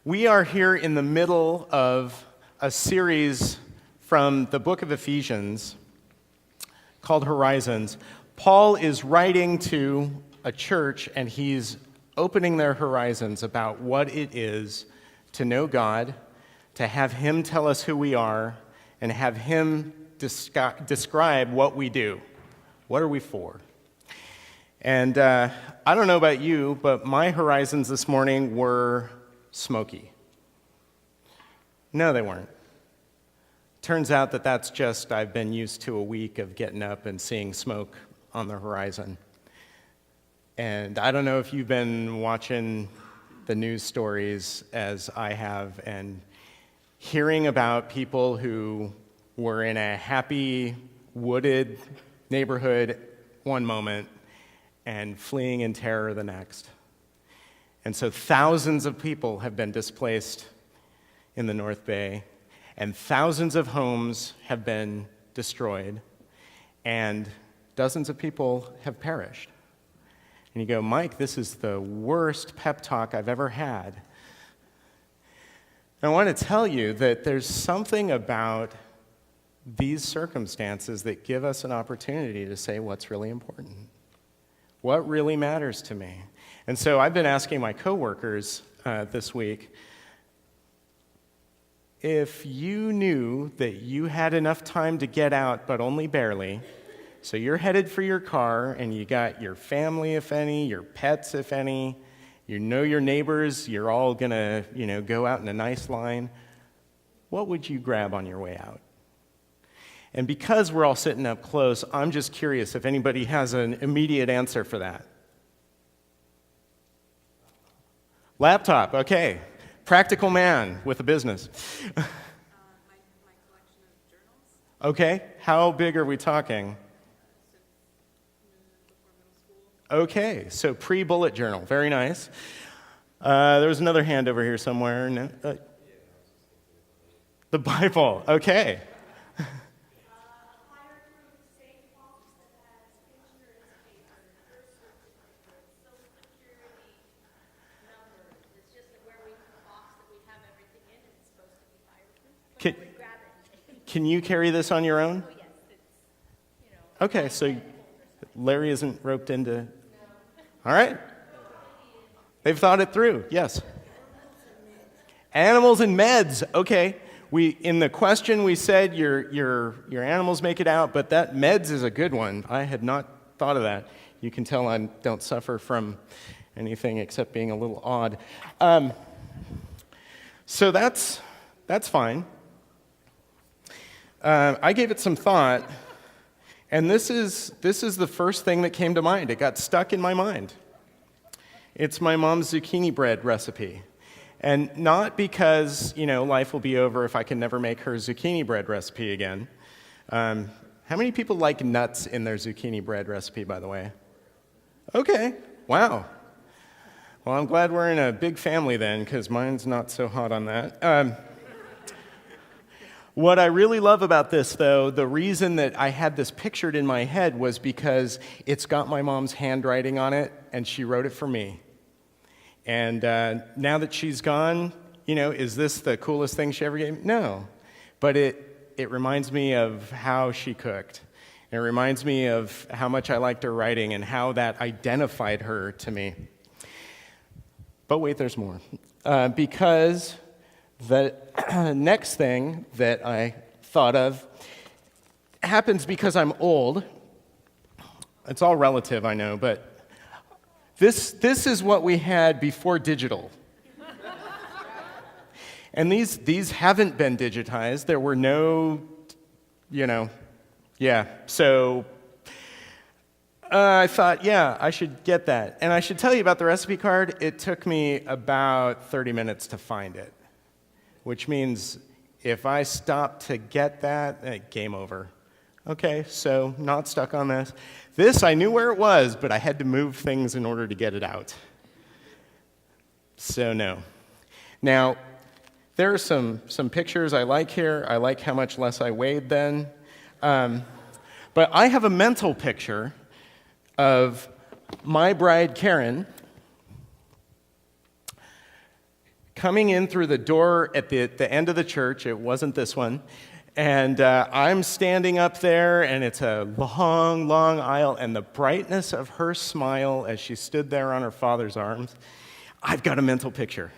We are here in the middle of a series from the book of Ephesians called Horizons. Paul is writing to a church, and he's opening their horizons about what it is to know God, to have Him tell us who we are, and have Him describe what we do. What are we for? And I don't know about you, but my horizons this morning were smoky. No, they weren't. Turns out that that's just, I've been used to a week of getting up and seeing smoke on the horizon. And I don't know if you've been watching the news stories as I have, and hearing about people who were in a happy, wooded neighborhood one moment and fleeing in terror the next. And so thousands of people have been displaced in the North Bay, and thousands of homes have been destroyed, and dozens of people have perished. And you go, Mike, this is the worst pep talk I've ever had. And I want to tell you that there's something about these circumstances that give us an opportunity to say what's really important. What really matters to me? And so I've been asking my coworkers this week, if you knew that you had enough time to get out, but only barely, so you're headed for your car, and you got your family, if any, your pets, if any, you know your neighbors, you're all gonna, go out in a nice line, what would you grab on your way out? And because we're all sitting up close, I'm just curious if anybody has an immediate answer for that. Laptop, okay. Practical man with a business. My collection of journals. Okay, how big are we talking? Since before middle school. Okay, so pre-bullet journal, very nice. There was another hand over here somewhere. No, the Bible, okay. Can you carry this on your own? Oh, yes, it's, Okay, so Larry isn't roped into... All right. They've thought it through, yes. Animals and meds, okay. In the question we said your animals make it out, but that meds is a good one. I had not thought of that. You can tell I don't suffer from anything except being a little odd. So that's fine. I gave it some thought, and this is the first thing that came to mind. It got stuck in my mind. It's my mom's zucchini bread recipe. And not because, life will be over if I can never make her zucchini bread recipe again. How many people like nuts in their zucchini bread recipe, by the way? Okay, wow. Well, I'm glad we're in a big family then, because mine's not so hot on that. What I really love about this, though, the reason that I had this pictured in my head was because it's got my mom's handwriting on it, and she wrote it for me. And now that she's gone, is this the coolest thing she ever gave me? No. But it reminds me of how she cooked. It reminds me of how much I liked her writing and how that identified her to me. But wait, there's more. Because the next thing that I thought of happens because I'm old. It's all relative, I know, but this is what we had before digital. And these haven't been digitized. There were no, So I thought, I should get that. And I should tell you about the recipe card. It took me about 30 minutes to find it, which means if I stop to get that, game over. Okay, so not stuck on this. This, I knew where it was, but I had to move things in order to get it out. So no. Now, there are some pictures I like here. I like how much less I weighed then. But I have a mental picture of my bride, Karen, coming in through the door at the end of the church. It wasn't this one. And I'm standing up there, and it's a long, long aisle, and the brightness of her smile as she stood there on her father's arms, I've got a mental picture.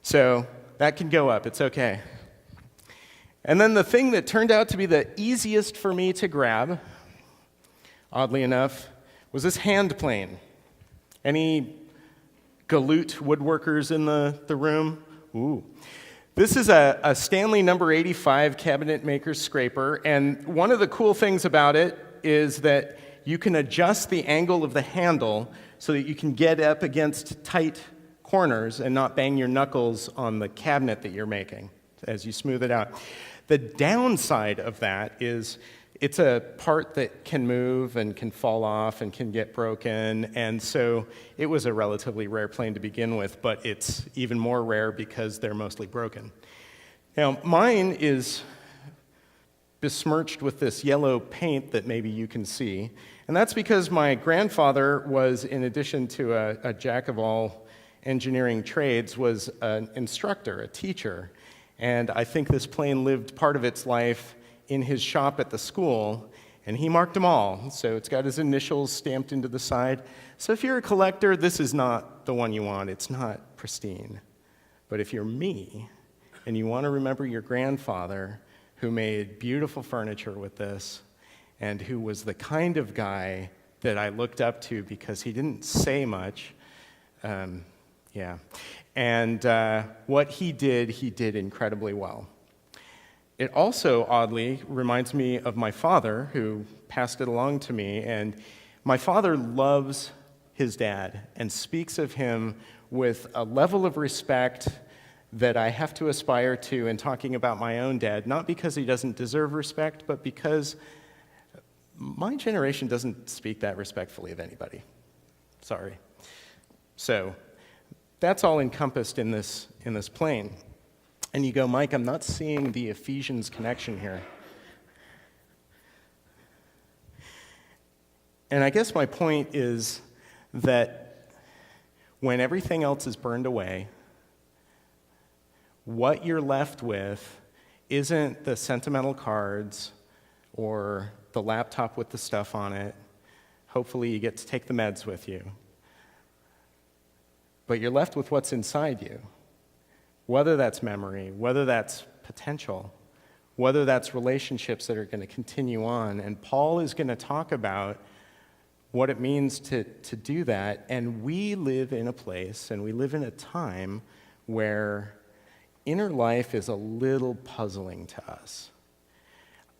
So that can go up. It's okay. And then the thing that turned out to be the easiest for me to grab, oddly enough, was this hand plane. Any galoot woodworkers in the room? Ooh. This is a Stanley number 85 cabinet maker's scraper, and one of the cool things about it is that you can adjust the angle of the handle so that you can get up against tight corners and not bang your knuckles on the cabinet that you're making as you smooth it out. The downside of that is it's a part that can move and can fall off and can get broken, and so it was a relatively rare plane to begin with, but it's even more rare because they're mostly broken. Now, mine is besmirched with this yellow paint that maybe you can see, and that's because my grandfather was, in addition to a jack of all engineering trades, was an instructor, a teacher, and I think this plane lived part of its life in his shop at the school, and he marked them all. So it's got his initials stamped into the side. So if you're a collector, this is not the one you want. It's not pristine. But if you're me, and you want to remember your grandfather who made beautiful furniture with this, and who was the kind of guy that I looked up to because he didn't say much, and what he did incredibly well. It also, oddly, reminds me of my father, who passed it along to me, and my father loves his dad and speaks of him with a level of respect that I have to aspire to in talking about my own dad, not because he doesn't deserve respect, but because my generation doesn't speak that respectfully of anybody. Sorry. So that's all encompassed in this plane. And you go, Mike, I'm not seeing the Ephesians connection here. And I guess my point is that when everything else is burned away, what you're left with isn't the sentimental cards or the laptop with the stuff on it. Hopefully you get to take the meds with you. But you're left with what's inside you. Whether that's memory, whether that's potential, whether that's relationships that are going to continue on. And Paul is going to talk about what it means to do that. And we live in a place and we live in a time where inner life is a little puzzling to us.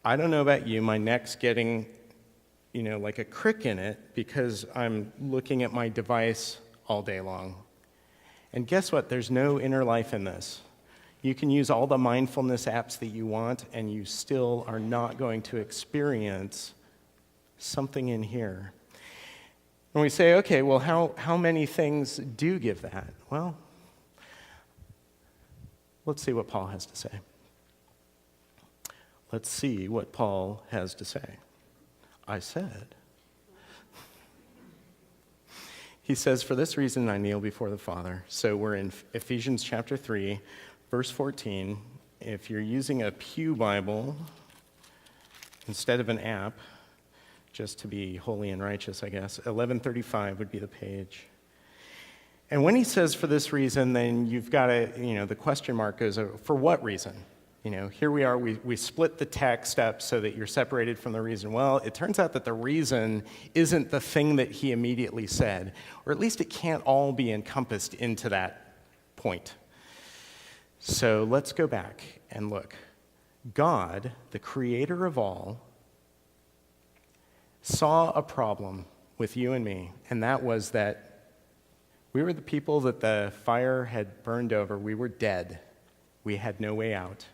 I don't know about you, my neck's getting, like a crick in it because I'm looking at my device all day long. And guess what? There's no inner life in this. You can use all the mindfulness apps that you want, and you still are not going to experience something in here. And we say, okay, well, how many things do give that? Well, let's see what Paul has to say. Let's see what Paul has to say. I said. He says, for this reason I kneel before the Father. So we're in Ephesians chapter 3, verse 14. If you're using a Pew Bible instead of an app, just to be holy and righteous, I guess, 1135 would be the page. And when he says for this reason, then you've got to, the question mark is, for what reason? Here we are, we split the text up so that you're separated from the reason. Well, it turns out that the reason isn't the thing that he immediately said, or at least it can't all be encompassed into that point. So let's go back and look. God, the creator of all, saw a problem with you and me, and that was that we were the people that the fire had burned over. We were dead. We had no way out.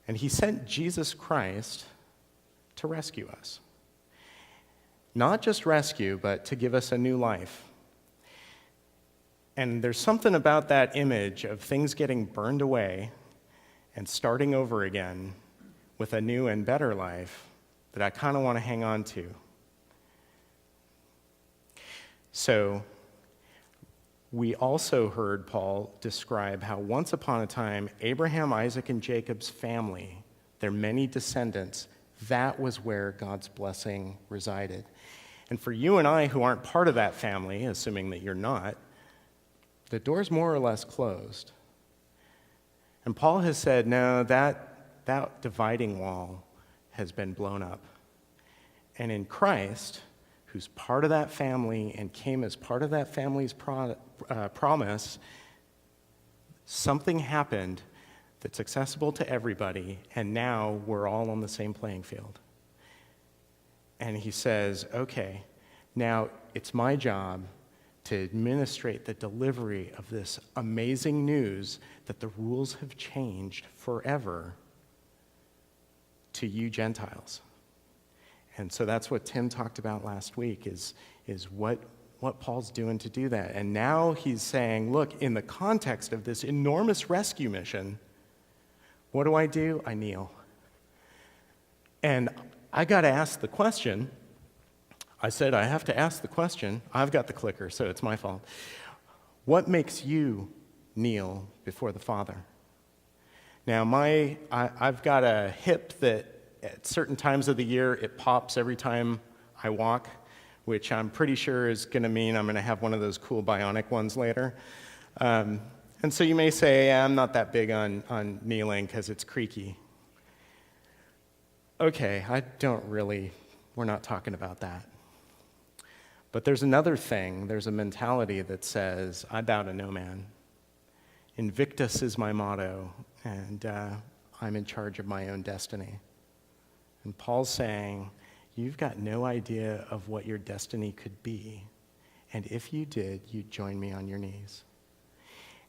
And he sent Jesus Christ to rescue us. Not just rescue, but to give us a new life. And there's something about that image of things getting burned away and starting over again with a new and better life that I kind of want to hang on to. So, we also heard Paul describe how once upon a time, Abraham, Isaac, and Jacob's family, their many descendants, that was where God's blessing resided. And for you and I who aren't part of that family, assuming that you're not, the door's more or less closed. And Paul has said, no, that dividing wall has been blown up. And in Christ, who's part of that family and came as part of that family's promise, something happened that's accessible to everybody, and now we're all on the same playing field. And he says, okay, now it's my job to administrate the delivery of this amazing news that the rules have changed forever to you Gentiles. And so that's what Tim talked about last week, is what Paul's doing to do that. And now he's saying, look, in the context of this enormous rescue mission, what do? I kneel. And I got to ask the question. I said I have to ask the question. I've got the clicker, so it's my fault. What makes you kneel before the Father? Now, I've got a hip that at certain times of the year, it pops every time I walk, which I'm pretty sure is going to mean I'm going to have one of those cool bionic ones later. And so you may say, I'm not that big on kneeling because it's creaky. Okay, we're not talking about that. But there's another thing, there's a mentality that says, I bow to no man. Invictus is my motto, and I'm in charge of my own destiny. And Paul's saying, you've got no idea of what your destiny could be, and if you did, you'd join me on your knees.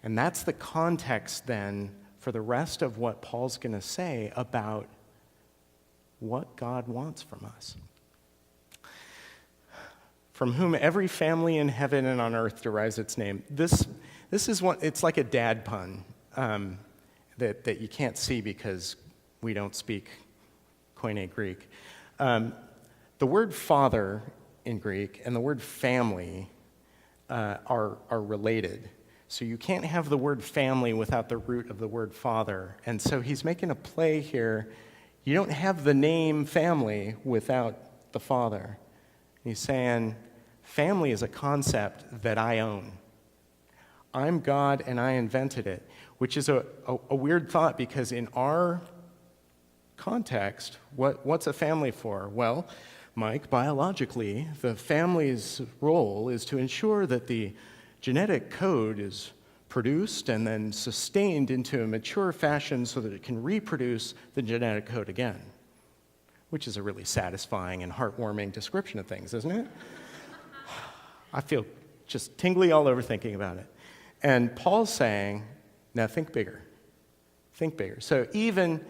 And that's the context then for the rest of what Paul's going to say about what God wants from us. From whom every family in heaven and on earth derives its name. This is what it's like a dad pun that you can't see because we don't speak Koine Greek. The word father in Greek and the word family are related. So you can't have the word family without the root of the word father. And so he's making a play here. You don't have the name family without the father. He's saying family is a concept that I own. I'm God and I invented it, which is a weird thought because in our context, what's a family for? Well, Mike, biologically, the family's role is to ensure that the genetic code is produced and then sustained into a mature fashion so that it can reproduce the genetic code again, which is a really satisfying and heartwarming description of things, isn't it? I feel just tingly all over thinking about it. And Paul's saying, now think bigger. Think bigger. So even,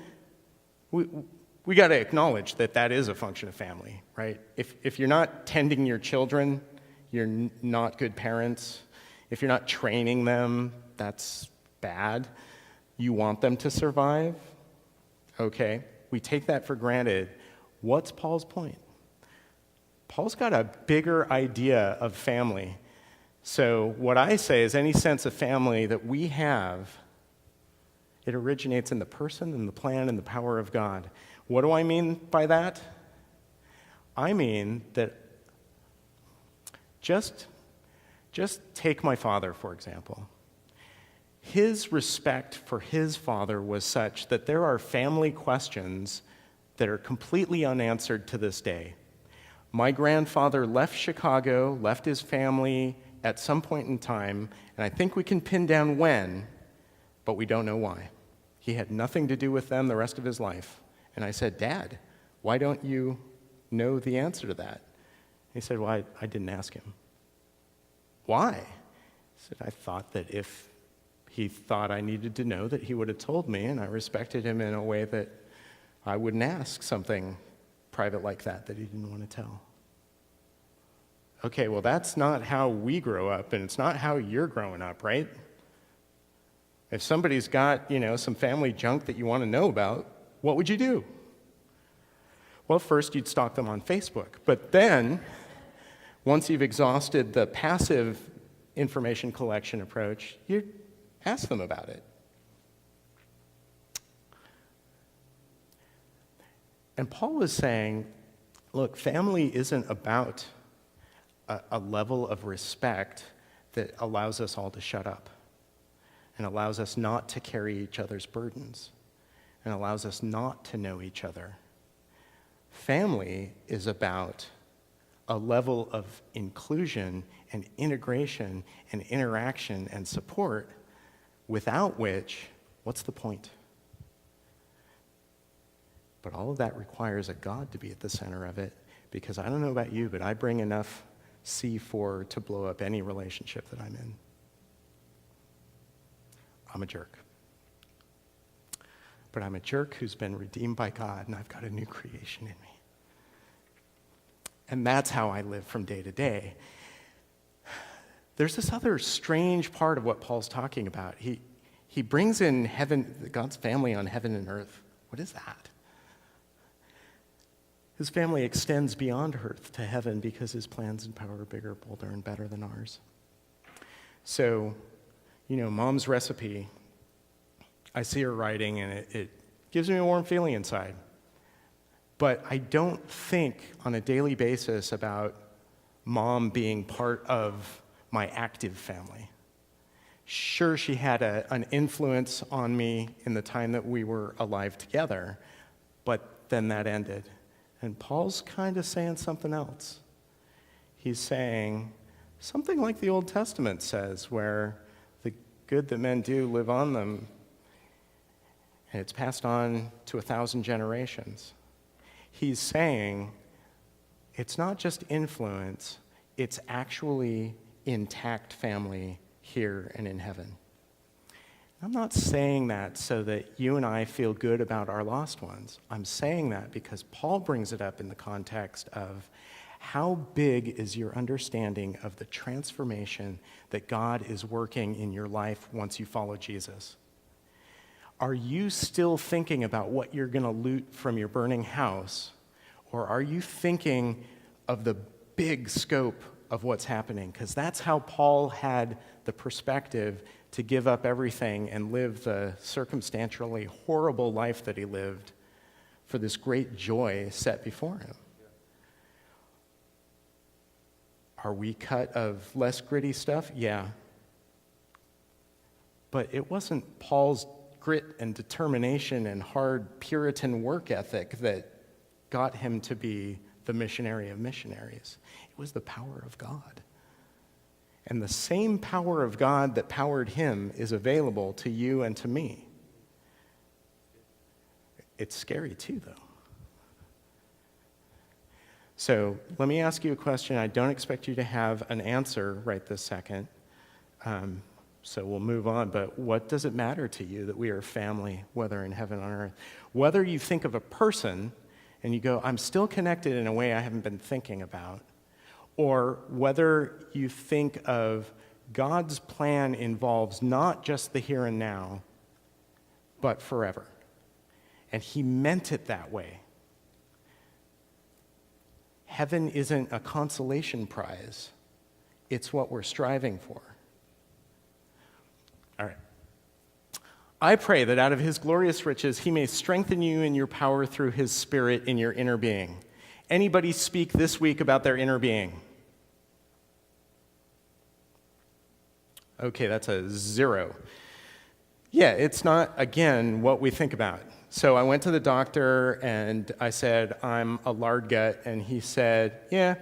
we got to acknowledge that is a function of family, right? If you're not tending your children, you're not good parents. If you're not training them, that's bad. You want them to survive? Okay, we take that for granted. What's Paul's point? Paul's got a bigger idea of family. So what I say is any sense of family that we have, it originates in the person and the plan and the power of God. What do I mean by that? I mean that just take my father, for example. His respect for his father was such that there are family questions that are completely unanswered to this day. My grandfather left Chicago, left his family at some point in time, and I think we can pin down when, but we don't know why. He had nothing to do with them the rest of his life. And I said, Dad, why don't you know the answer to that? He said, well, I didn't ask him. Why? I said, I thought that if he thought I needed to know, that he would have told me, and I respected him in a way that I wouldn't ask something private like that he didn't want to tell. Okay, well, that's not how we grow up, and it's not how you're growing up, right? If somebody's got, some family junk that you want to know about, what would you do? Well, first you'd stalk them on Facebook, but then once you've exhausted the passive information collection approach, you ask them about it. And Paul was saying, look, family isn't about a level of respect that allows us all to shut up and allows us not to carry each other's burdens and allows us not to know each other. Family is about a level of inclusion and integration and interaction and support without which, what's the point? But all of that requires a God to be at the center of it, because I don't know about you, but I bring enough C4 to blow up any relationship that I'm in. I'm a jerk. But I'm a jerk who's been redeemed by God, and I've got a new creation in me. And that's how I live from day to day. There's this other strange part of what Paul's talking about. He brings in heaven, God's family on heaven and earth. What is that? His family extends beyond earth to heaven because his plans and power are bigger, bolder, and better than ours. So, Mom's recipe, I see her writing, and it gives me a warm feeling inside. But I don't think on a daily basis about Mom being part of my active family. Sure, she had an influence on me in the time that we were alive together, but then that ended. And Paul's kind of saying something else. He's saying something like the Old Testament says, where the good that men do live on them, and it's passed on to 1,000 generations. He's saying it's not just influence, it's actually intact family here and in heaven. I'm not saying that so that you and I feel good about our lost ones. I'm saying that because Paul brings it up in the context of how big is your understanding of the transformation that God is working in your life once you follow Jesus. Are you still thinking about what you're going to loot from your burning house, or are you thinking of the big scope of what's happening? Because that's how Paul had the perspective to give up everything and live the circumstantially horrible life that he lived for this great joy set before him. Are we cut of less gritty stuff? Yeah. But it wasn't Paul's grit and determination and hard Puritan work ethic that got him to be the missionary of missionaries. It was the power of God. And the same power of God that powered him is available to you and to me. It's scary too, though. So let me ask you a question. I don't expect you to have an answer right this second. So we'll move on. But what does it matter to you that we are family, whether in heaven or on earth? Whether you think of a person and you go, I'm still connected in a way I haven't been thinking about, or whether you think of God's plan involves not just the here and now, but forever. And he meant it that way. Heaven isn't a consolation prize. It's what we're striving for. All right. I pray that out of his glorious riches, he may strengthen you in your power through his Spirit in your inner being. Anybody speak this week about their inner being? Okay, that's a 0. Yeah, it's not, again, what we think about. So I went to the doctor and I said, I'm a lard gut. And he said, yeah.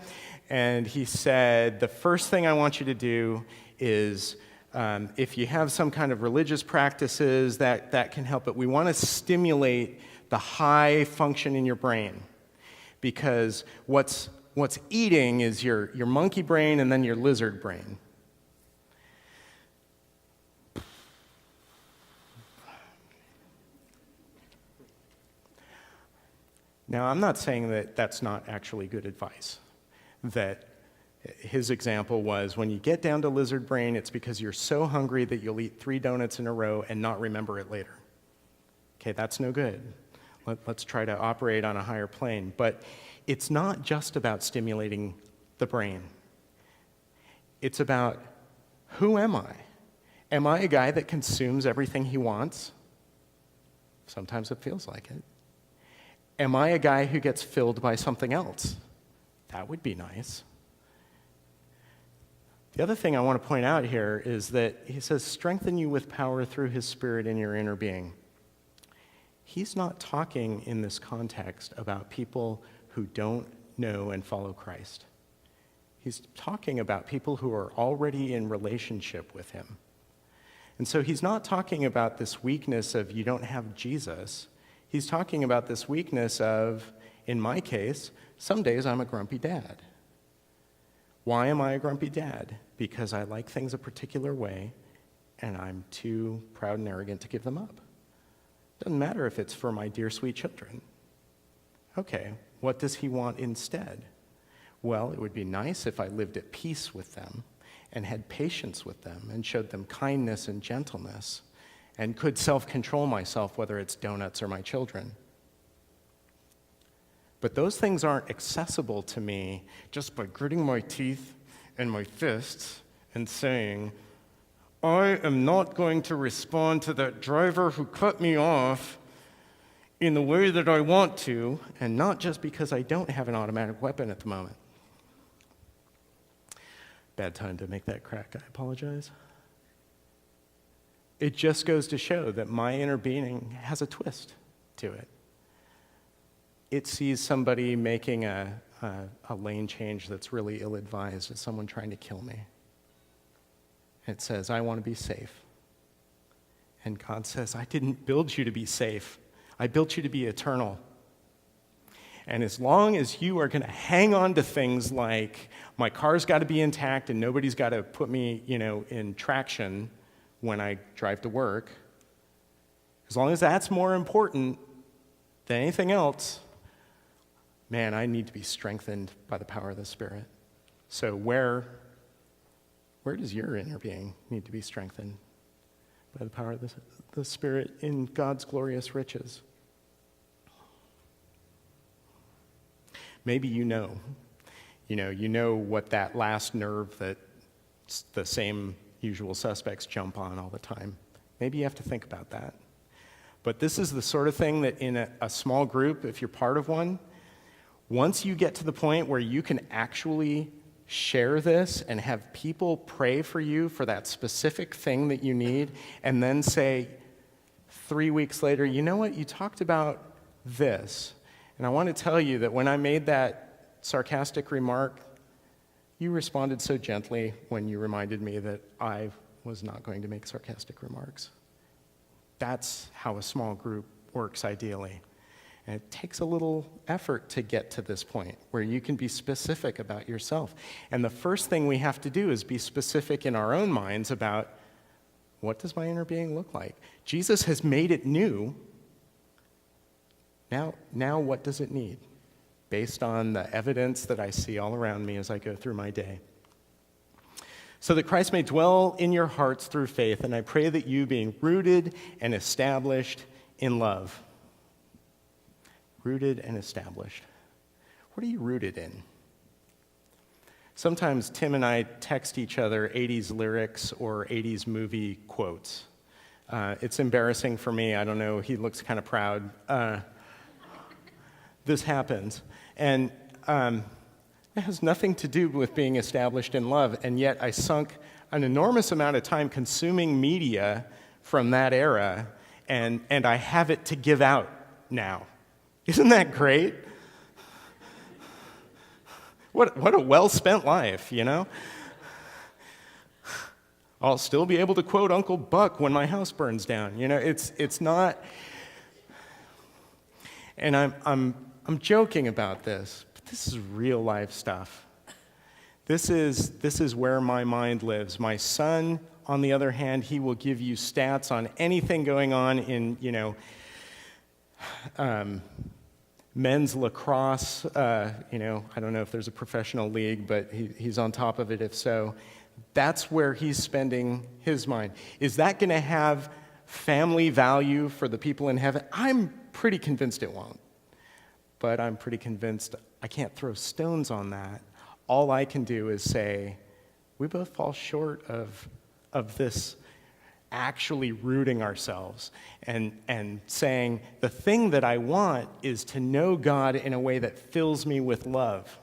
And he said, the first thing I want you to do is, if you have some kind of religious practices, that can help. But we want to stimulate the high function in your brain. Because what's eating is your monkey brain and then your lizard brain. Now, I'm not saying that that's not actually good advice. That his example was, when you get down to lizard brain, it's because you're so hungry that you'll eat 3 donuts in a row and not remember it later. Okay, that's no good. Let's try to operate on a higher plane. But it's not just about stimulating the brain. It's about Who am I? Am I a guy that consumes everything he wants? Sometimes it feels like it. Am I a guy who gets filled by something else? That would be nice. The other thing I want to point out here is that he says, strengthen you with power through his Spirit in your inner being. He's not talking in this context about people who don't know and follow Christ. He's talking about people who are already in relationship with him. And so he's not talking about this weakness of you don't have Jesus. He's talking about this weakness of, in my case, some days I'm a grumpy dad. Why am I a grumpy dad? Because I like things a particular way, and I'm too proud and arrogant to give them up. Doesn't matter if it's for my dear sweet children. Okay, what does he want instead? Well, it would be nice if I lived at peace with them and had patience with them and showed them kindness and gentleness and could self-control myself, whether it's donuts or my children. But those things aren't accessible to me just by gritting my teeth and my fists and saying, I am not going to respond to that driver who cut me off in the way that I want to, and not just because I don't have an automatic weapon at the moment. Bad time to make that crack, I apologize. It just goes to show that my inner being has a twist to it. It sees somebody making a lane change that's really ill-advised as someone trying to kill me. It says, I want to be safe. And God says, I didn't build you to be safe. I built you to be eternal. And as long as you are going to hang on to things like, my car's got to be intact and nobody's got to put me, in traction when I drive to work, as long as that's more important than anything else, man, I need to be strengthened by the power of the Spirit. So where does your inner being need to be strengthened by the power of the Spirit in God's glorious riches? Maybe you know what that last nerve that the same usual suspects jump on all the time. Maybe you have to think about that. But this is the sort of thing that in a small group, if you're part of one, once you get to the point where you can actually share this and have people pray for you for that specific thing that you need, and then say 3 weeks later, you know what, you talked about this. And I want to tell you that when I made that sarcastic remark, you responded so gently when you reminded me that I was not going to make sarcastic remarks. That's how a small group works ideally. And it takes a little effort to get to this point where you can be specific about yourself. And the first thing we have to do is be specific in our own minds about, what does my inner being look like? Jesus has made it new. Now what does it need? Based on the evidence that I see all around me as I go through my day. So that Christ may dwell in your hearts through faith, and I pray that you, being rooted and established in love. Rooted and established. What are you rooted in? Sometimes Tim and I text each other 80s lyrics or 80s movie quotes. It's embarrassing for me. I don't know. He looks kind of proud. This happens. And it has nothing to do with being established in love, and yet I sunk an enormous amount of time consuming media from that era, and I have it to give out now. Isn't that great? What a well-spent life, I'll still be able to quote Uncle Buck when my house burns down. It's not. And I'm joking about this, but this is real life stuff. This is where my mind lives. My son, on the other hand, he will give you stats on anything going on in, men's lacrosse. I don't know if there's a professional league, but he's on top of it if so. That's where he's spending his mind. Is that going to have family value for the people in heaven? I'm pretty convinced it won't. But I'm pretty convinced I can't throw stones on that. All I can do is say, we both fall short of of this actually rooting ourselves and saying, the thing that I want is to know God in a way that fills me with love.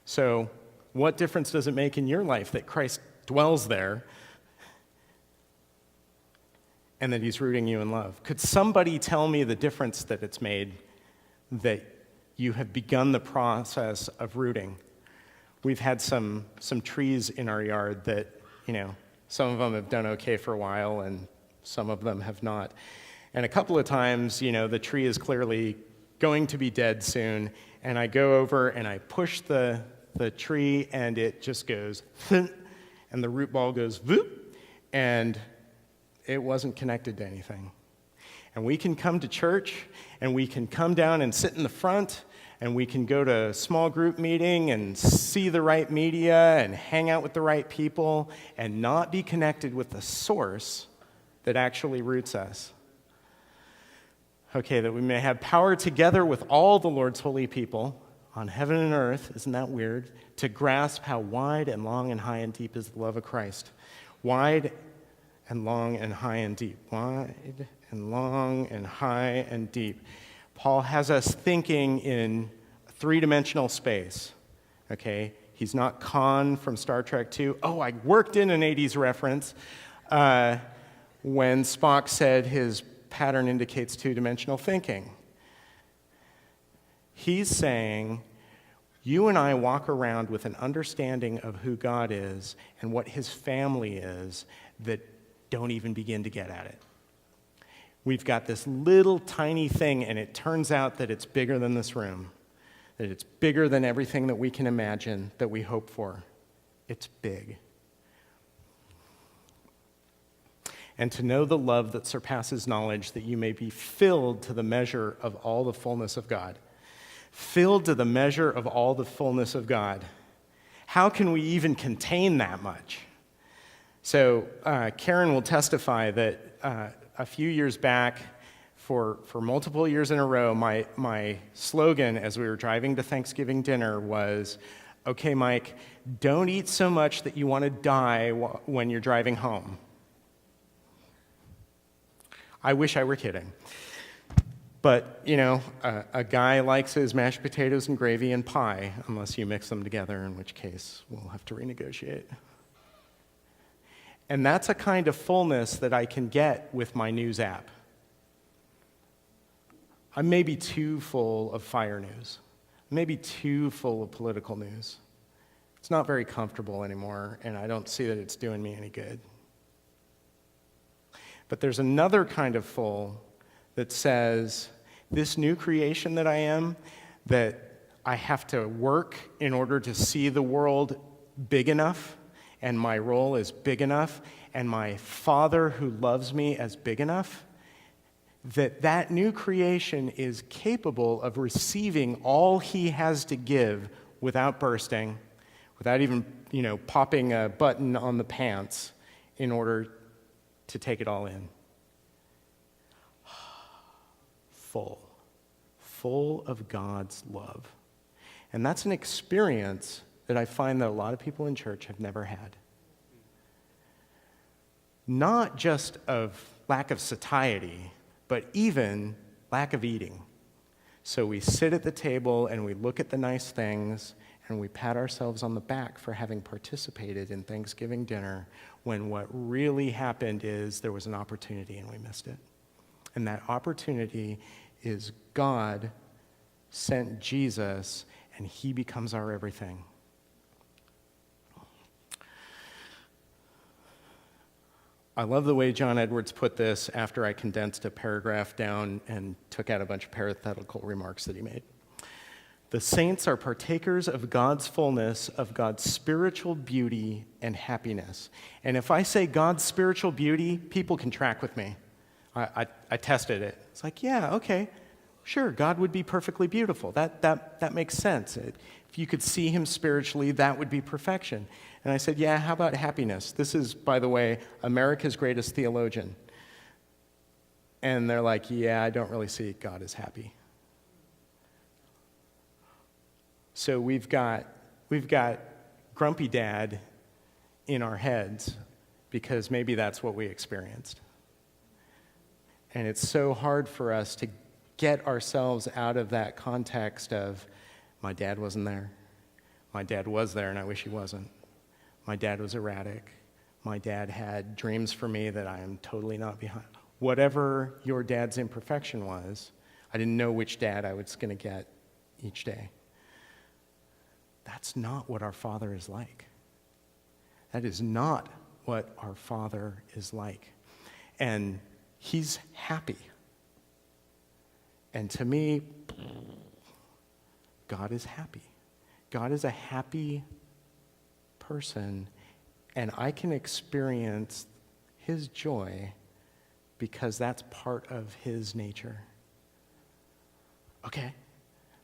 So, what difference does it make in your life that Christ dwells there and that he's rooting you in love? Could somebody tell me the difference that it's made that you have begun the process of rooting? We've had some trees in our yard that, some of them have done okay for a while and some of them have not. And a couple of times, the tree is clearly going to be dead soon, and I go over and I push the tree and it just goes, and the root ball goes, voop, and it wasn't connected to anything. And we can come to church, and we can come down and sit in the front, and we can go to a small group meeting and see the right media and hang out with the right people and not be connected with the source that actually roots us. Okay, that we may have power together with all the Lord's holy people on heaven and earth, isn't that weird, to grasp how wide and long and high and deep is the love of Christ. Wide and long and high and deep. Wide and long and high and deep. Paul has us thinking in a three-dimensional space, okay? He's not Khan from Star Trek II. Oh, I worked in an 80s reference when Spock said his pattern indicates two-dimensional thinking. He's saying, you and I walk around with an understanding of who God is and what his family is that don't even begin to get at it. We've got this little tiny thing, and it turns out that it's bigger than this room, that it's bigger than everything that we can imagine, that we hope for. It's big. And to know the love that surpasses knowledge, that you may be filled to the measure of all the fullness of God. Filled to the measure of all the fullness of God. How can we even contain that much? So Karen will testify that a few years back, for multiple years in a row, my slogan as we were driving to Thanksgiving dinner was, okay, Mike, don't eat so much that you want to die when you're driving home. I wish I were kidding. But, a guy likes his mashed potatoes and gravy and pie, unless you mix them together, in which case we'll have to renegotiate. And that's a kind of fullness that I can get with my news app. I'm maybe too full of fire news, maybe too full of political news. It's not very comfortable anymore, and I don't see that it's doing me any good. But there's another kind of full that says, this new creation that I am, that I have to work in order to see the world big enough, and my role is big enough, and my Father who loves me as big enough, that new creation is capable of receiving all he has to give without bursting, without even, popping a button on the pants in order to take it all in. Full of God's love. And that's an experience that I find that a lot of people in church have never had. Not just of lack of satiety, but even lack of eating. So we sit at the table and we look at the nice things and we pat ourselves on the back for having participated in Thanksgiving dinner, when what really happened is there was an opportunity and we missed it. And that opportunity is God sent Jesus and he becomes our everything. I love the way John Edwards put this after I condensed a paragraph down and took out a bunch of parenthetical remarks that he made. The saints are partakers of God's fullness, of God's spiritual beauty and happiness. And if I say God's spiritual beauty, people can track with me. I tested it. It's like, yeah, okay, sure, God would be perfectly beautiful. That makes sense. If you could see him spiritually, that would be perfection. And I said, yeah, how about happiness? This is, by the way, America's greatest theologian. And they're like, yeah, I don't really see God as happy. So we've got grumpy dad in our heads because maybe that's what we experienced. And it's so hard for us to get ourselves out of that context of, my dad wasn't there. My dad was there and I wish he wasn't. My dad was erratic. My dad had dreams for me that I am totally not behind. Whatever your dad's imperfection was, I didn't know which dad I was going to get each day. That's not what our Father is like. That is not what our Father is like. And he's happy. And to me, God is happy. God is a happy person, and I can experience his joy because that's part of his nature. Okay,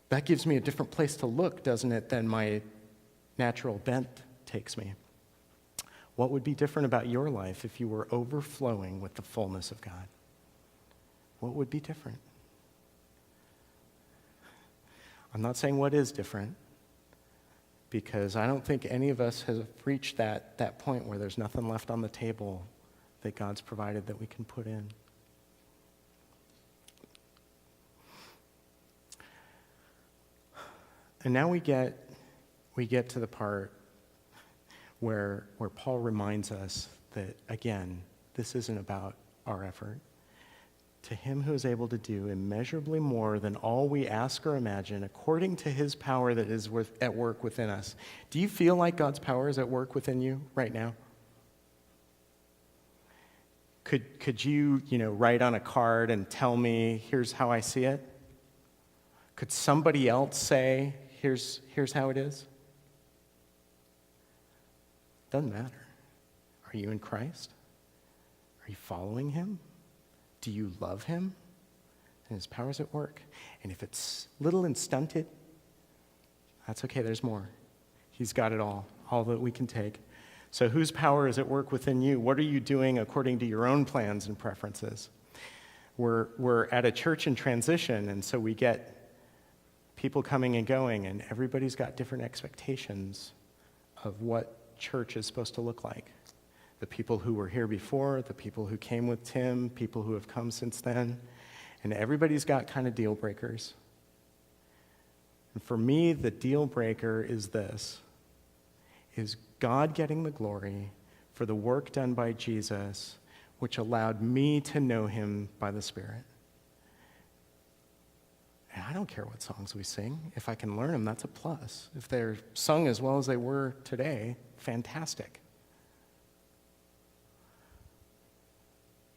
that gives me a different place to look, doesn't it, than my natural bent takes me. What would be different about your life if you were overflowing with the fullness of God? What would be different? I'm not saying what is different, because I don't think any of us have reached that point where there's nothing left on the table that God's provided that we can put in. And now we get to the part where Paul reminds us that, again, this isn't about our effort. To him who is able to do immeasurably more than all we ask or imagine, according to his power that is at work within us. Do you feel like God's power is at work within you right now? Could you write on a card and tell me, here's how I see it? Could somebody else say, here's how it is? Doesn't matter. Are you in Christ? Are you following him? Do you love him? And his power's at work. And if it's little and stunted, that's okay, there's more. He's got it all that we can take. So whose power is at work within you? What are you doing according to your own plans and preferences? We're at a church in transition, and so we get people coming and going, and everybody's got different expectations of what church is supposed to look like. The people who were here before, the people who came with Tim, people who have come since then. And everybody's got kind of deal breakers. And for me, the deal breaker is this, is God getting the glory for the work done by Jesus, which allowed me to know him by the Spirit. And I don't care what songs we sing. If I can learn them, that's a plus. If they're sung as well as they were today, fantastic.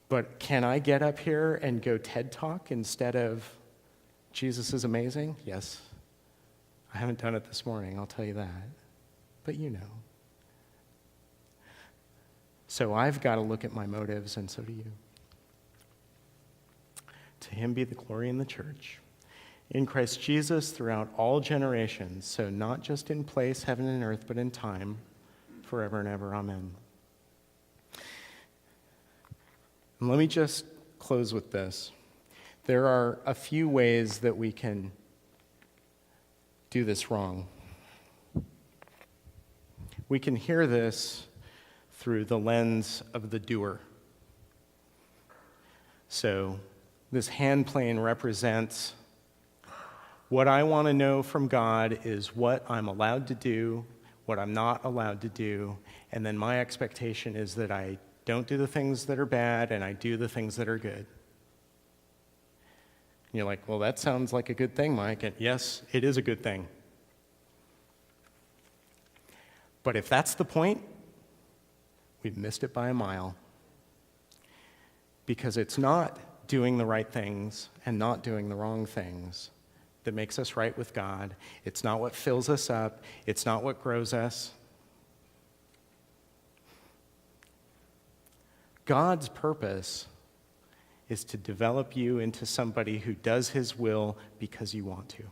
But can I get up here and go TED Talk instead of Jesus is amazing? Yes. I haven't done it this morning, I'll tell you that. But you know. So I've got to look at my motives, and so do you. To him be the glory in the church, in Christ Jesus throughout all generations, so not just in place, heaven and earth, but in time, forever and ever. Amen. And let me just close with this. There are a few ways that we can do this wrong. We can hear this through the lens of the doer. So this hand plane represents what I want to know from God is what I'm allowed to do, what I'm not allowed to do, and then my expectation is that I don't do the things that are bad, and I do the things that are good. And you're like, well, that sounds like a good thing, Mike. And yes, it is a good thing. But if that's the point, we've missed it by a mile. Because it's not doing the right things and not doing the wrong things that makes us right with God. It's not what fills us up. It's not what grows us. God's purpose is to develop you into somebody who does his will because you want to.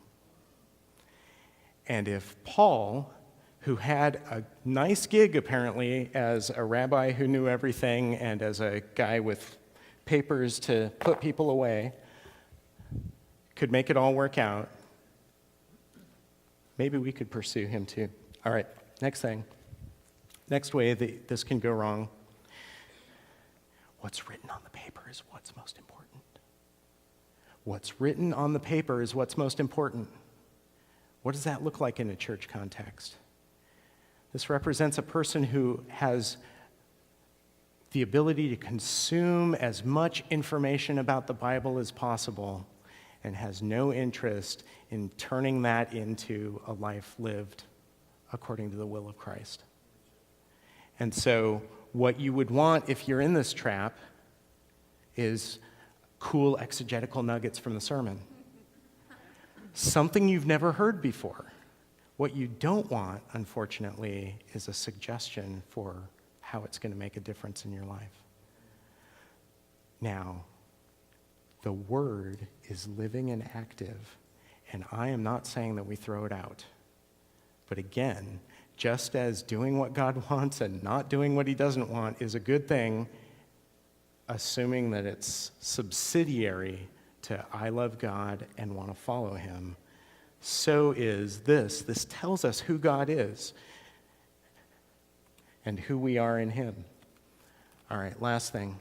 And if Paul, who had a nice gig apparently as a rabbi who knew everything and as a guy with papers to put people away, could make it all work out, maybe we could pursue him too. All right, next thing. Next way that this can go wrong. What's written on the paper is what's most important. What's written on the paper is what's most important. What does that look like in a church context? This represents a person who has the ability to consume as much information about the Bible as possible and has no interest in turning that into a life lived according to the will of Christ. And so what you would want if you're in this trap is cool exegetical nuggets from the sermon. Something you've never heard before. What you don't want, unfortunately, is a suggestion for how it's going to make a difference in your life. Now, the Word is living and active, and I am not saying that we throw it out. But again, just as doing what God wants and not doing what he doesn't want is a good thing, assuming that it's subsidiary to I love God and want to follow him, so is this. This tells us who God is and who we are in him. All right, last thing.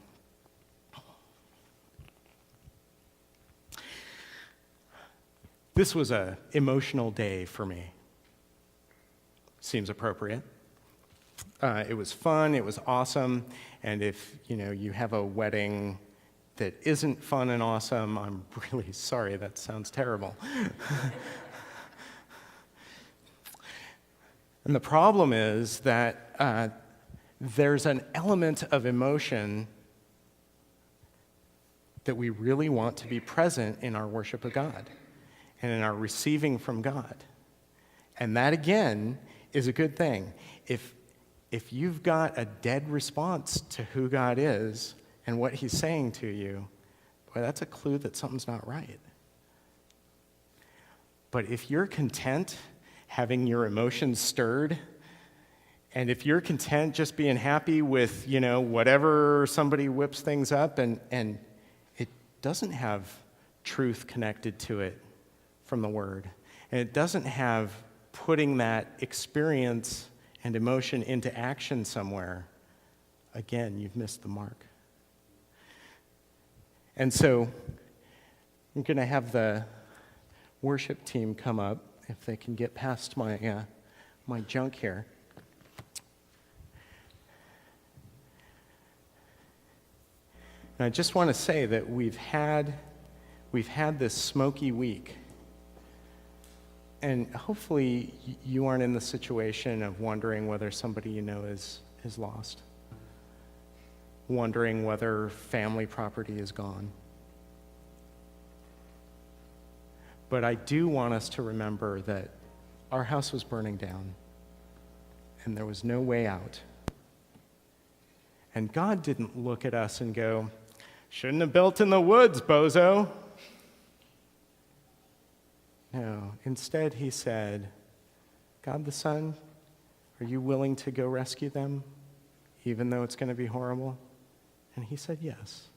This was an emotional day for me. Seems appropriate. It was fun, it was awesome, and if you have a wedding that isn't fun and awesome, I'm really sorry, that sounds terrible. And the problem is that there's an element of emotion that we really want to be present in our worship of God and in our receiving from God. And that, again, is a good thing. If you've got a dead response to who God is and what he's saying to you, boy, that's a clue that something's not right. But if you're content having your emotions stirred, and if you're content just being happy with, whatever somebody whips things up and it doesn't have truth connected to it from the Word, and it doesn't have putting that experience and emotion into action somewhere, again, you've missed the mark. And so I'm going to have the worship team come up, if they can get past my junk here. And I just want to say that we've had this smoky week. And hopefully you aren't in the situation of wondering whether somebody is lost, wondering whether family property is gone. But I do want us to remember that our house was burning down, and there was no way out. And God didn't look at us and go, "Shouldn't have built in the woods, bozo." No, instead he said, "God the Son, are you willing to go rescue them, even though it's going to be horrible?" And he said yes.